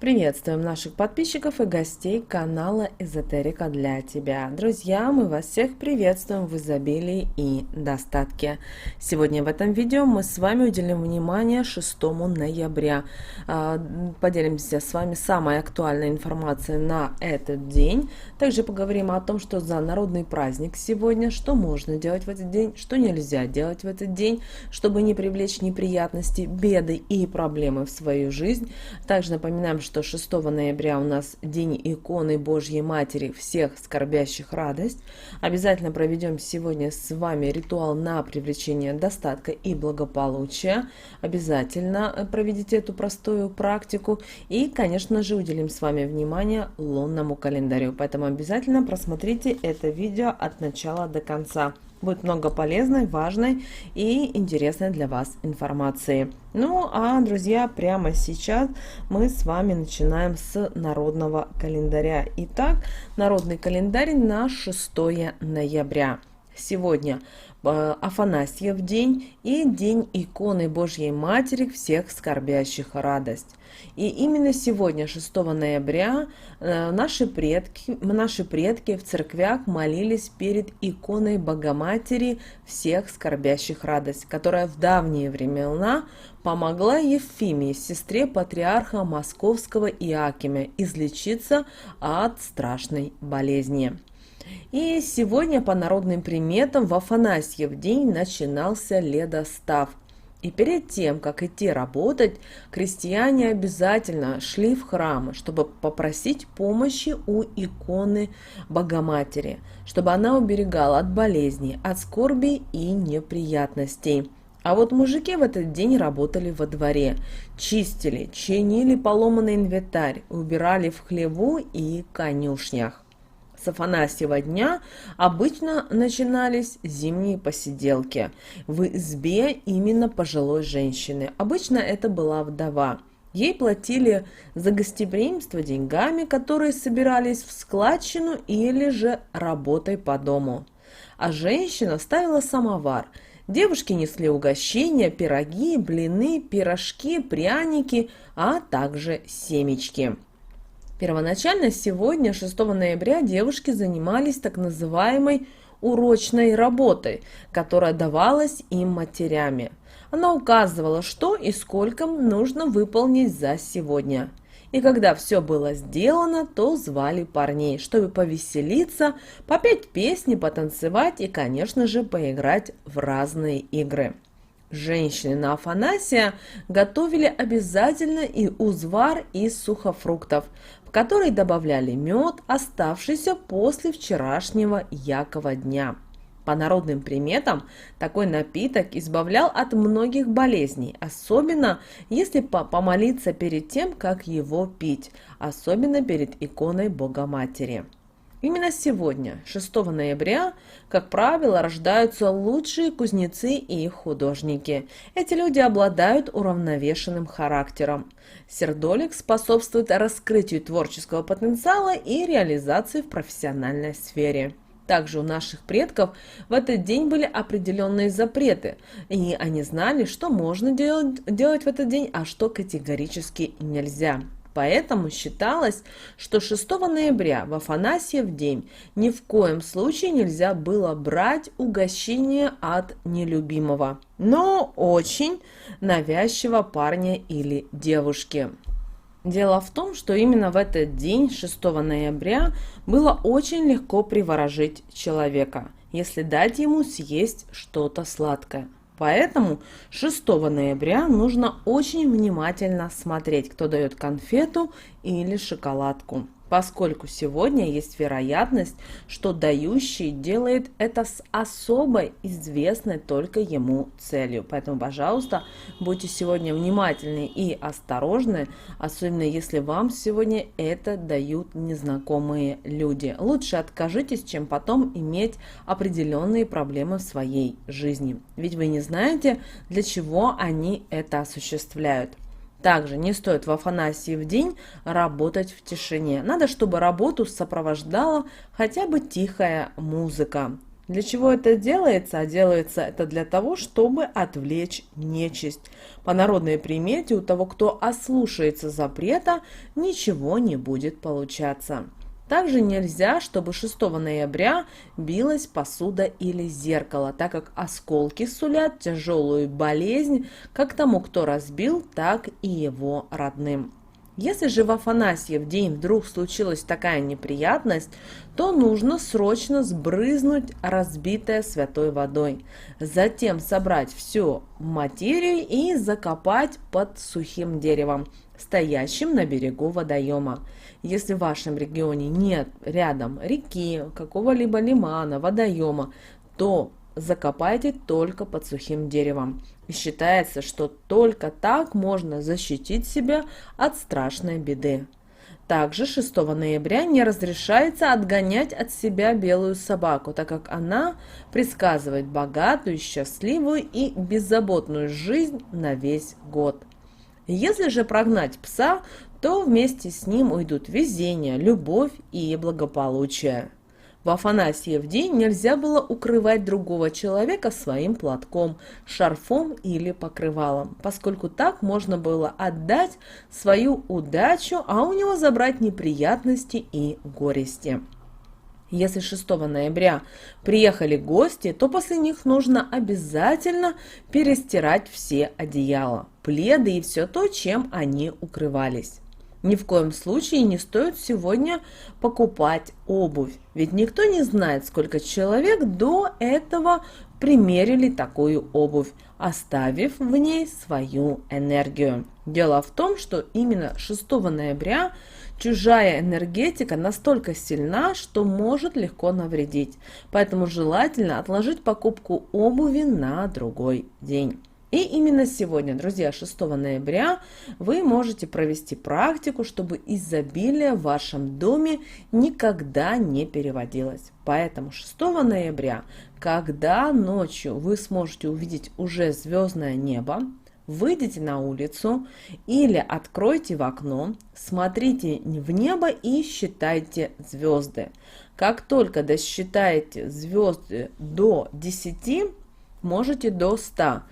Приветствуем наших подписчиков и гостей канала Эзотерика для тебя. Друзья, мы вас всех приветствуем в изобилии и достатке. Сегодня в этом видео мы с вами уделим внимание 6 ноября. Поделимся с вами самой актуальной информацией на этот день. Также поговорим о том, что за народный праздник сегодня, что можно делать в этот день, что нельзя делать в этот день, чтобы не привлечь неприятности, беды и проблемы в свою жизнь. Также напоминаем, что 6 ноября у нас День иконы Божьей Матери, всех скорбящих радость. Обязательно проведем сегодня с вами ритуал на привлечение достатка и благополучия. Обязательно проведите эту простую практику. И, конечно же, уделим с вами внимание лунному календарю. Поэтому обязательно просмотрите это видео от начала до конца. Будет много полезной, важной и интересной для вас информации. Ну а, друзья, прямо сейчас мы с вами начинаем с народного календаря. Итак, народный календарь на 6 ноября. Сегодня Афанасьев день и День иконы Божьей Матери, всех скорбящих радость. И именно сегодня, 6 ноября, наши предки в церквях молились перед иконой Богоматери, всех скорбящих радость, которая в давние времена помогла Ефимии, сестре патриарха Московского Иакимия, излечиться от страшной болезни. И сегодня по народным приметам в Афанасьев день начинался ледостав. И перед тем, как идти работать, крестьяне обязательно шли в храм, чтобы попросить помощи у иконы Богоматери, чтобы она уберегала от болезней, от скорби и неприятностей. А вот мужики в этот день работали во дворе, чистили, чинили поломанный инвентарь, убирали в хлеву и конюшнях. С Афанасьева дня обычно начинались зимние посиделки в избе именно пожилой женщины. Обычно это была вдова. Ей платили за гостеприимство деньгами, которые собирались в складчину или же работой по дому. А женщина ставила самовар. Девушки несли угощения, пироги, блины, пирожки, пряники, а также семечки. Первоначально сегодня, 6 ноября, девушки занимались так называемой урочной работой, которая давалась им матерями. Она указывала, что и сколько нужно выполнить за сегодня. И когда все было сделано, то звали парней, чтобы повеселиться, попеть песни, потанцевать и, конечно же, поиграть в разные игры. Женщины на Афанасия готовили обязательно и узвар из сухофруктов, в который добавляли мед, оставшийся после вчерашнего Якова дня. По народным приметам, такой напиток избавлял от многих болезней, особенно если помолиться перед тем, как его пить, особенно перед иконой Богоматери. Именно сегодня, 6 ноября, как правило, рождаются лучшие кузнецы и художники. Эти люди обладают уравновешенным характером. Сердолик способствует раскрытию творческого потенциала и реализации в профессиональной сфере. Также у наших предков в этот день были определенные запреты, и они знали, что можно делать в этот день, а что категорически нельзя. Поэтому считалось, что 6 ноября в Афанасьев день ни в коем случае нельзя было брать угощение от нелюбимого, но очень навязчивого парня или девушки. Дело в том, что именно в этот день, 6 ноября, было очень легко приворожить человека, если дать ему съесть что-то сладкое. Поэтому 6 ноября нужно очень внимательно смотреть, кто дает конфету или шоколадку, поскольку сегодня есть вероятность, что дающий делает это с особой, известной только ему целью. Поэтому, пожалуйста, будьте сегодня внимательны и осторожны, особенно если вам сегодня это дают незнакомые люди. Лучше откажитесь, чем потом иметь определенные проблемы в своей жизни. Ведь вы не знаете, для чего они это осуществляют. Также не стоит в Афанасьев день работать в тишине. Надо, чтобы работу сопровождала хотя бы тихая музыка. Для чего это делается? А делается это для того, чтобы отвлечь нечисть. По народной примете, у того, кто ослушается запрета, ничего не будет получаться. Также нельзя, чтобы 6 ноября билась посуда или зеркало, так как осколки сулят тяжелую болезнь как тому, кто разбил, так и его родным. Если же в Афанасьев день вдруг случилась такая неприятность, то нужно срочно сбрызнуть разбитое святой водой. Затем собрать всю материю и закопать под сухим деревом, стоящим на берегу водоема. Если в вашем регионе нет рядом реки, какого-либо лимана, водоема, то закопайте только под сухим деревом. И считается, что только так можно защитить себя от страшной беды. Также 6 ноября не разрешается отгонять от себя белую собаку, так как она предсказывает богатую, счастливую и беззаботную жизнь на весь год. Если же прогнать пса, то вместе с ним уйдут везение, любовь и благополучие. В Афанасьев день нельзя было укрывать другого человека своим платком, шарфом или покрывалом, поскольку так можно было отдать свою удачу, а у него забрать неприятности и горести. Если 6 ноября приехали гости, то после них нужно обязательно перестирать все одеяла, пледы и все то, чем они укрывались. Ни в коем случае не стоит сегодня покупать обувь, ведь никто не знает, сколько человек до этого примерили такую обувь, оставив в ней свою энергию. Дело в том, что именно 6 ноября чужая энергетика настолько сильна, что может легко навредить, поэтому желательно отложить покупку обуви на другой день. И именно сегодня, друзья, 6 ноября, вы можете провести практику, чтобы изобилие в вашем доме никогда не переводилось. Поэтому 6 ноября, когда ночью вы сможете увидеть уже звездное небо, выйдите на улицу или откройте в окно, смотрите в небо и считайте звезды. Как только досчитаете звезды до 10, можете до 100,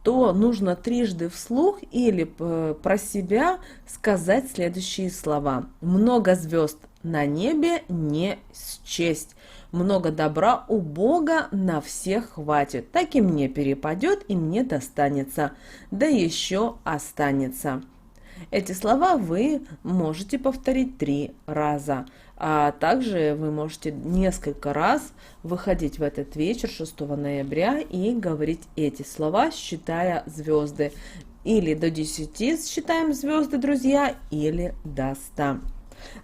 то нужно трижды вслух или про себя сказать следующие слова. Много звезд на небе не счесть. Много добра у Бога на всех хватит. Так и мне перепадет, и мне достанется. Да еще останется. Эти слова вы можете повторить 3 раза. А также вы можете несколько раз выходить в этот вечер 6 ноября и говорить эти слова, считая звезды. Или до 10 считаем звезды, друзья, или до 100.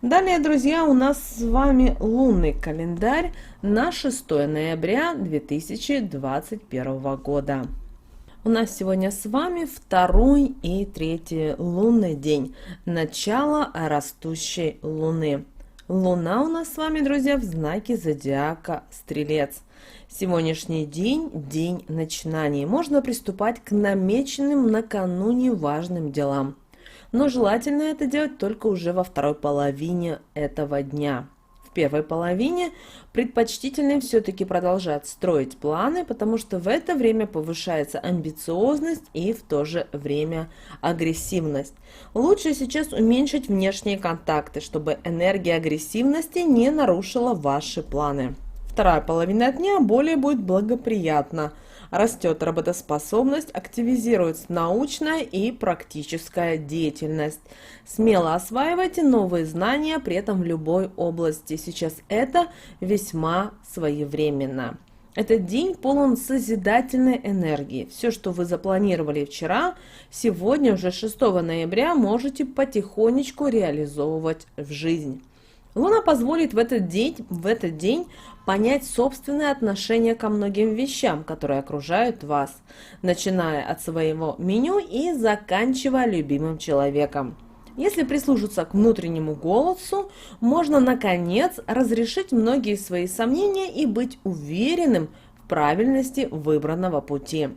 Далее, друзья, у нас с вами лунный календарь на 6 ноября 2021 года. У нас сегодня с вами 2-й и 3-й лунный день, начало растущей луны. Луна у нас с вами, друзья, в знаке зодиака Стрелец. Сегодняшний день – день начинаний. Можно приступать к намеченным накануне важным делам. Но желательно это делать только уже во второй половине этого дня. В первой половине предпочтительно все-таки продолжать строить планы, потому что в это время повышается амбициозность и в то же время агрессивность. Лучше сейчас уменьшить внешние контакты, чтобы энергия агрессивности не нарушила ваши планы. Вторая половина дня более будет благоприятна. Растет работоспособность, активизируется научная и практическая деятельность. Смело осваивайте новые знания, при этом в любой области. Сейчас это весьма своевременно. Этот день полон созидательной энергии. Все, что вы запланировали вчера, сегодня, уже 6 ноября, можете потихонечку реализовывать в жизнь. Луна позволит в этот день понять собственное отношение ко многим вещам, которые окружают вас, начиная от своего меню и заканчивая любимым человеком. Если прислушаться к внутреннему голосу, можно, наконец, разрешить многие свои сомнения и быть уверенным в правильности выбранного пути.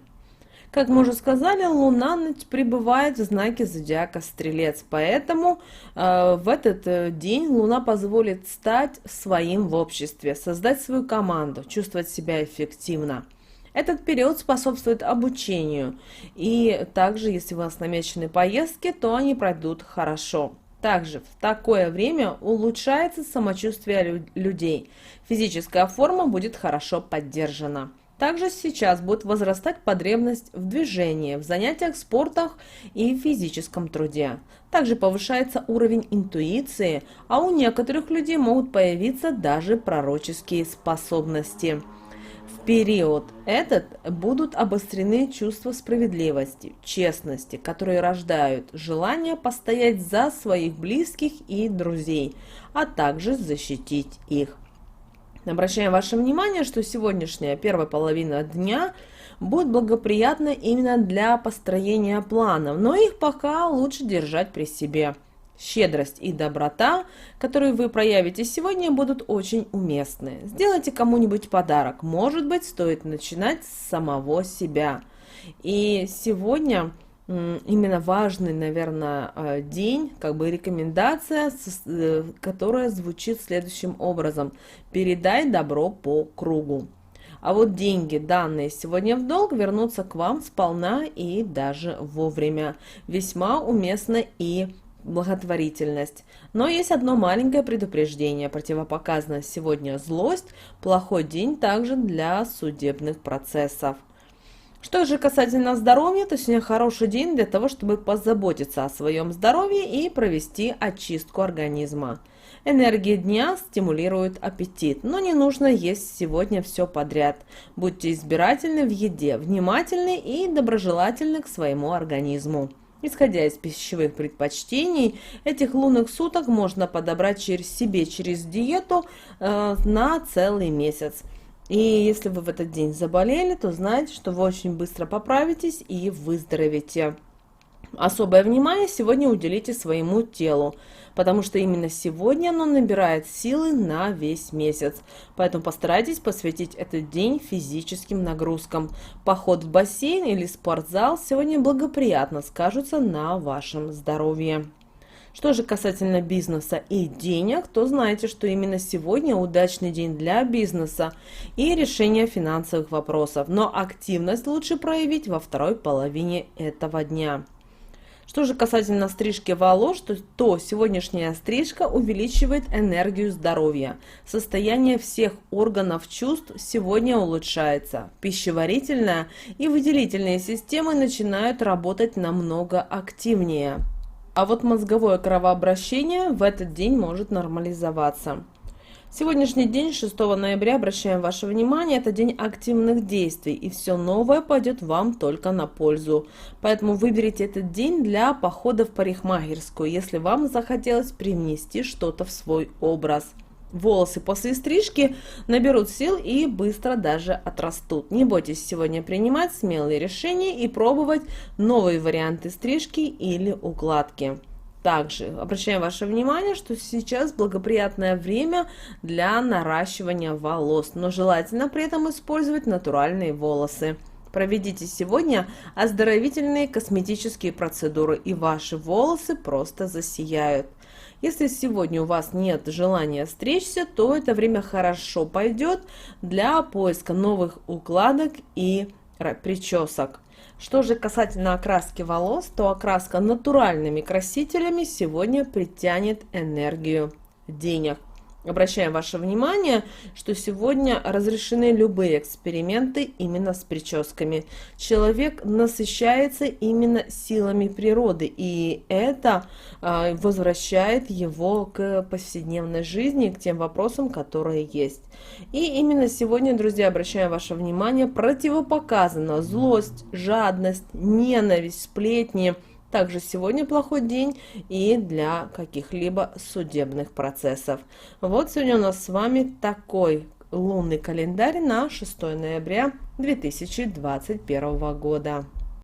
Как мы уже сказали, Луна пребывает в знаке зодиака Стрелец, поэтому в этот день Луна позволит стать своим в обществе, создать свою команду, чувствовать себя эффективно. Этот период способствует обучению, и также, если у вас намечены поездки, то они пройдут хорошо. Также в такое время улучшается самочувствие людей, физическая форма будет хорошо поддержана. Также сейчас будет возрастать потребность в движении, в занятиях спортом и физическом труде. Также повышается уровень интуиции, а у некоторых людей могут появиться даже пророческие способности. В период этот будут обострены чувства справедливости, честности, которые рождают желание постоять за своих близких и друзей, а также защитить их. Обращаем ваше внимание, что сегодняшняя первая половина дня будет благоприятна именно для построения планов, но их пока лучше держать при себе. Щедрость и доброта, которые вы проявите сегодня, будут очень уместны. Сделайте кому-нибудь подарок. Может быть, стоит начинать с самого себя. И сегодня именно важный, наверное, день, как бы рекомендация, которая звучит следующим образом. Передай добро по кругу. А вот деньги, данные сегодня в долг, вернутся к вам сполна и даже вовремя. Весьма уместно и благотворительность. Но есть одно маленькое предупреждение. Противопоказана сегодня злость, плохой день также для судебных процессов. Что же касательно здоровья, то сегодня хороший день для того, чтобы позаботиться о своем здоровье и провести очистку организма. Энергия дня стимулирует аппетит, но не нужно есть сегодня все подряд. Будьте избирательны в еде, внимательны и доброжелательны к своему организму. Исходя из пищевых предпочтений, этих лунных суток можно подобрать через диету на целый месяц. И если вы в этот день заболели, то знайте, что вы очень быстро поправитесь и выздоровеете. Особое внимание сегодня уделите своему телу, потому что именно сегодня оно набирает силы на весь месяц. Поэтому постарайтесь посвятить этот день физическим нагрузкам. Поход в бассейн или спортзал сегодня благоприятно скажутся на вашем здоровье. Что же касательно бизнеса и денег, то знаете, что именно сегодня удачный день для бизнеса и решения финансовых вопросов, но активность лучше проявить во второй половине этого дня. Что же касательно стрижки волос, то сегодняшняя стрижка увеличивает энергию здоровья. Состояние всех органов чувств сегодня улучшается. Пищеварительная и выделительные системы начинают работать намного активнее. А вот мозговое кровообращение в этот день может нормализоваться. Сегодняшний день, 6 ноября, обращаем ваше внимание, это день активных действий, и все новое пойдет вам только на пользу. Поэтому выберите этот день для похода в парикмахерскую, если вам захотелось привнести что-то в свой образ. Волосы после стрижки наберут сил и быстро даже отрастут. Не бойтесь сегодня принимать смелые решения и пробовать новые варианты стрижки или укладки. Также обращаем ваше внимание, что сейчас благоприятное время для наращивания волос, но желательно при этом использовать натуральные волосы. Проведите сегодня оздоровительные косметические процедуры, и ваши волосы просто засияют. Если сегодня у вас нет желания стричься, то это время хорошо пойдет для поиска новых укладок и причесок. Что же касательно окраски волос, то окраска натуральными красителями сегодня притянет энергию денег. Обращаем ваше внимание, что сегодня разрешены любые эксперименты именно с прическами. Человек насыщается именно силами природы, и это возвращает его к повседневной жизни, к тем вопросам, которые есть. И именно сегодня, друзья, обращаем ваше внимание, противопоказано злость, жадность, ненависть, сплетни. Также сегодня плохой день и для каких-либо судебных процессов. Вот сегодня у нас с вами такой лунный календарь на 6 ноября 2021 года.